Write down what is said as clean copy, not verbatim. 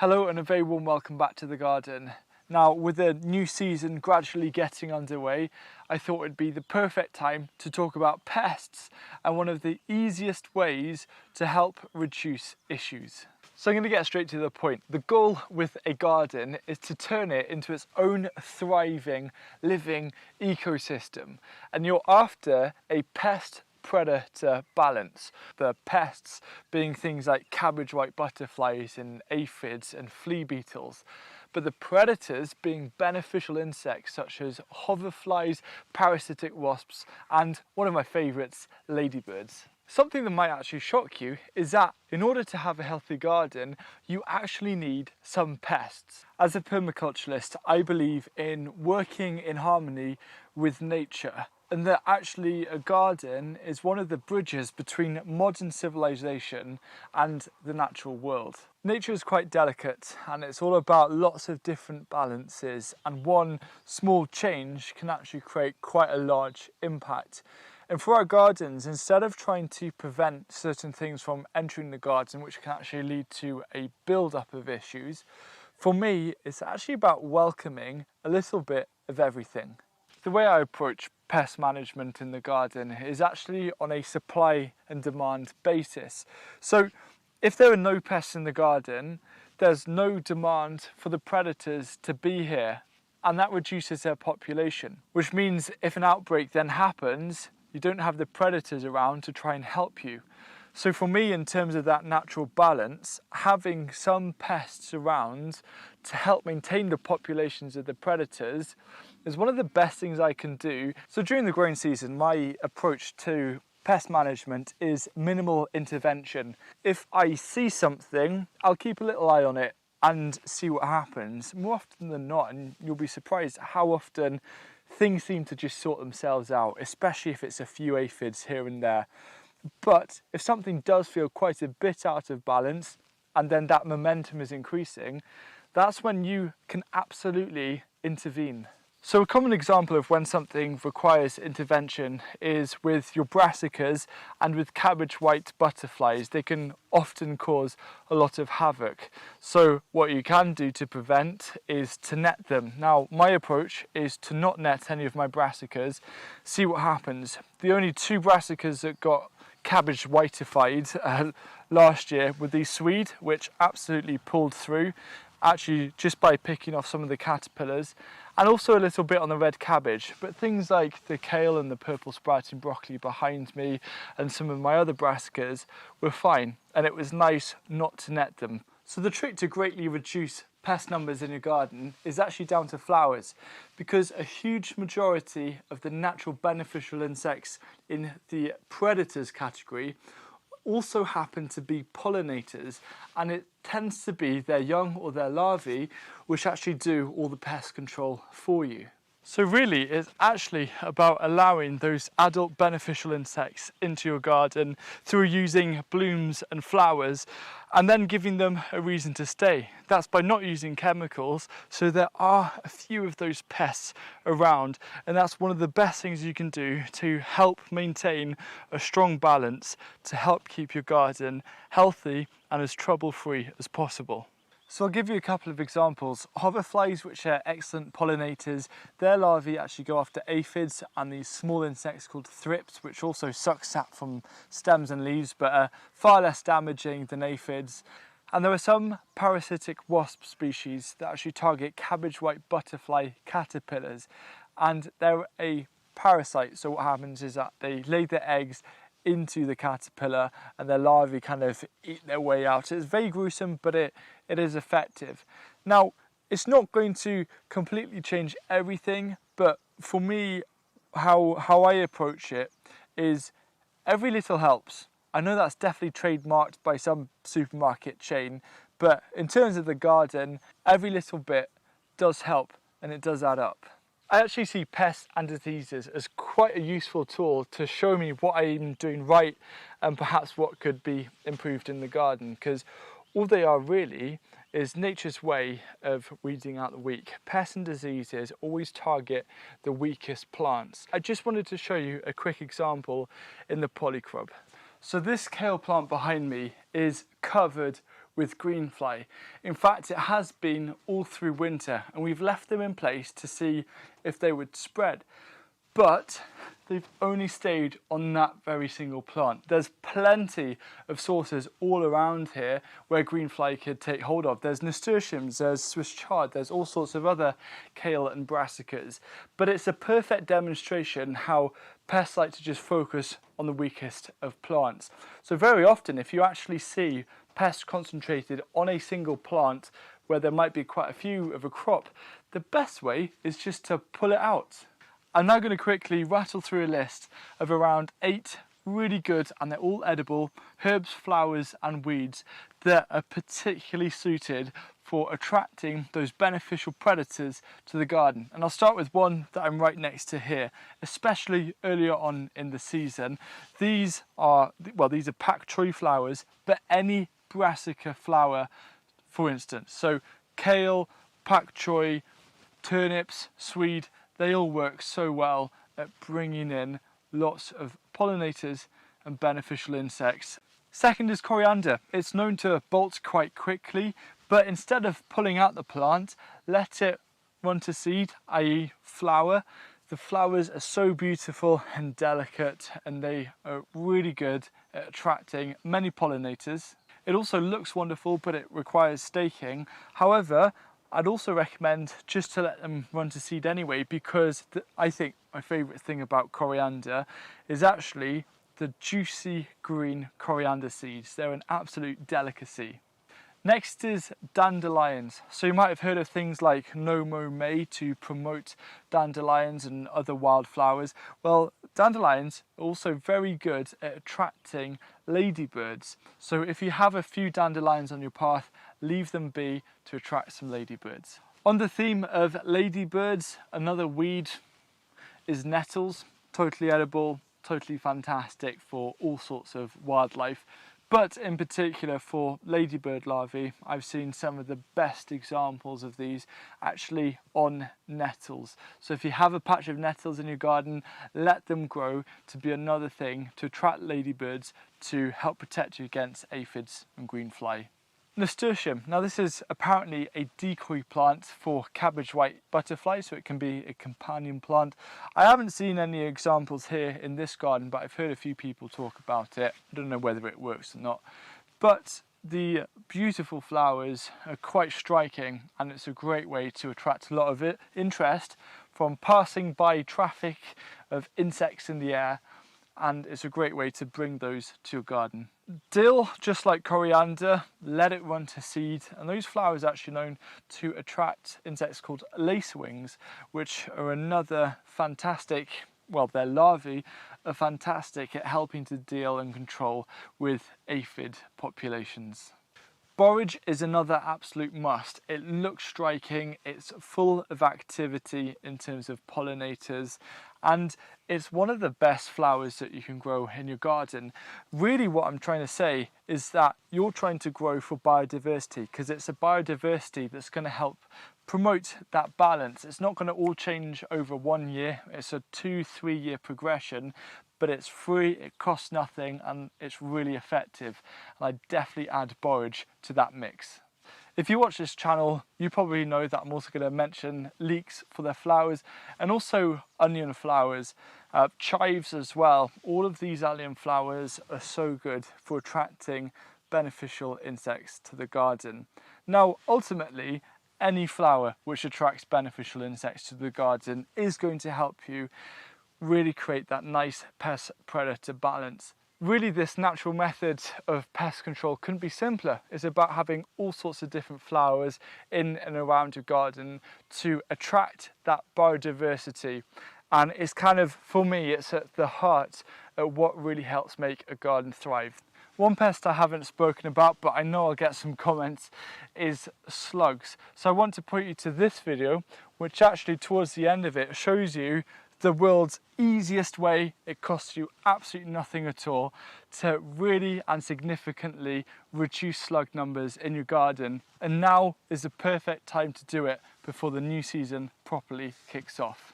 Hello and a very warm welcome back to the garden. Now, with the new season gradually getting underway, I thought it'd be the perfect time to talk about pests and one of the easiest ways to help reduce issues. So I'm going to get straight to the point. The goal with a garden is to turn it into its own thriving, living ecosystem. And you're after a pest-predator balance. The pests being things like cabbage white butterflies and aphids and flea beetles. But the predators being beneficial insects such as hoverflies, parasitic wasps, and one of my favourites, ladybirds. Something that might actually shock you is that in order to have a healthy garden, you actually need some pests. As a permaculturalist, I believe in working in harmony with nature, and that actually a garden is one of the bridges between modern civilization and the natural world. Nature is quite delicate and it's all about lots of different balances, and one small change can actually create quite a large impact. And for our gardens, instead of trying to prevent certain things from entering the garden, which can actually lead to a build-up of issues, for me, it's actually about welcoming a little bit of everything. The way I approach pest management in the garden is actually on a supply and demand basis. So if there are no pests in the garden, there's no demand for the predators to be here, and that reduces their population, which means if an outbreak then happens, you don't have the predators around to try and help you. So for me, in terms of that natural balance, having some pests around to help maintain the populations of the predators is one of the best things I can do. So during the growing season, my approach to pest management is minimal intervention. If I see something, I'll keep a little eye on it and see what happens. More often than not, and you'll be surprised how often things seem to just sort themselves out, especially if it's a few aphids here and there. But if something does feel quite a bit out of balance, and then that momentum is increasing, that's when you can absolutely intervene. So a common example of when something requires intervention is with your brassicas and with cabbage white butterflies. They can often cause a lot of havoc. So what you can do to prevent is to net them. Now, my approach is to not net any of my brassicas, see what happens. The only two brassicas that got cabbage whitified last year were these Swede, which absolutely pulled through, actually just by picking off some of the caterpillars, and also a little bit on the red cabbage. But things like the kale and the purple sprouting broccoli behind me and some of my other brassicas were fine, and it was nice not to net them. So the trick to greatly reduce pest numbers in your garden is actually down to flowers, because a huge majority of the natural beneficial insects in the predators category also happen to be pollinators, and it tends to be their young or their larvae which actually do all the pest control for you. So really it's actually about allowing those adult beneficial insects into your garden through using blooms and flowers, and then giving them a reason to stay. That's by not using chemicals, so there are a few of those pests around, and that's one of the best things you can do to help maintain a strong balance, to help keep your garden healthy and as trouble-free as possible. So I'll give you a couple of examples. Hoverflies, which are excellent pollinators, their larvae actually go after aphids and these small insects called thrips, which also suck sap from stems and leaves, but are far less damaging than aphids. And there are some parasitic wasp species that actually target cabbage white butterfly caterpillars, and they're a parasite. So what happens is that they lay their eggs into the caterpillar and their larvae kind of eat their way out. It's very gruesome, but it is effective. Now, it's not going to completely change everything, but for me, how I approach it is every little helps. I know that's definitely trademarked by some supermarket chain, but in terms of the garden, every little bit does help and it does add up. I actually see pests and diseases as quite a useful tool to show me what I'm doing right and perhaps what could be improved in the garden, because all they are really is nature's way of weeding out the weak. Pests and diseases always target the weakest plants. I just wanted to show you a quick example in the polycrop. So this kale plant behind me is covered with greenfly. In fact, it has been all through winter, and we've left them in place to see if they would spread. But they've only stayed on that very single plant. There's plenty of sources all around here where greenfly could take hold of. There's nasturtiums, there's Swiss chard, there's all sorts of other kale and brassicas. But it's a perfect demonstration how pests like to just focus on the weakest of plants. So very often, if you actually see pests concentrated on a single plant where there might be quite a few of a crop, the best way is just to pull it out. I'm now going to quickly rattle through a list of around 8 really good, and they're all edible, herbs, flowers and weeds that are particularly suited for attracting those beneficial predators to the garden. And I'll start with one that I'm right next to here, especially earlier on in the season. These are pak choi flowers, but any brassica flower, for instance. So kale, pak choi, turnips, swede, they all work so well at bringing in lots of pollinators and beneficial insects. Second is coriander. It's known to bolt quite quickly, but instead of pulling out the plant, let it run to seed, i.e. flower. The flowers are so beautiful and delicate, and they are really good at attracting many pollinators. It also looks wonderful, but it requires staking. However, I'd also recommend just to let them run to seed anyway, because I think my favourite thing about coriander is actually the juicy green coriander seeds. They're an absolute delicacy. Next is dandelions. So you might have heard of things like No Mow May to promote dandelions and other wildflowers. Well, dandelions are also very good at attracting ladybirds. So if you have a few dandelions on your path, leave them be to attract some ladybirds. On the theme of ladybirds, another weed is nettles. Totally edible, totally fantastic for all sorts of wildlife. But in particular for ladybird larvae, I've seen some of the best examples of these actually on nettles. So if you have a patch of nettles in your garden, let them grow to be another thing to attract ladybirds to help protect you against aphids and greenfly. Nasturtium. Now this is apparently a decoy plant for cabbage white butterflies, so it can be a companion plant. I haven't seen any examples here in this garden, but I've heard a few people talk about it. I don't know whether it works or not. But the beautiful flowers are quite striking, and it's a great way to attract a lot of interest from passing by traffic of insects in the air, and it's a great way to bring those to your garden. Dill, just like coriander, let it run to seed, and those flowers are actually known to attract insects called lacewings, which are another fantastic, well, their larvae are fantastic at helping to deal and control with aphid populations. Borage is another absolute must. It looks striking, it's full of activity in terms of pollinators, and it's one of the best flowers that you can grow in your garden. Really what I'm trying to say is that you're trying to grow for biodiversity, because it's a biodiversity that's going to help promote that balance. It's not going to all change over 1 year, it's a 2-3 year progression, but it's free, it costs nothing, and it's really effective. And I definitely add borage to that mix. If you watch this channel, you probably know that I'm also going to mention leeks for their flowers, and also onion flowers, chives as well. All of these allium flowers are so good for attracting beneficial insects to the garden. Now, ultimately, any flower which attracts beneficial insects to the garden is going to help you really create that nice pest predator balance. Really, this natural method of pest control couldn't be simpler. It's about having all sorts of different flowers in and around your garden to attract that biodiversity. And it's kind of, for me, it's at the heart of what really helps make a garden thrive. One pest I haven't spoken about, but I know I'll get some comments, is slugs. So I want to point you to this video, which actually towards the end of it shows you the world's easiest way, it costs you absolutely nothing at all, to really and significantly reduce slug numbers in your garden. And now is the perfect time to do it before the new season properly kicks off.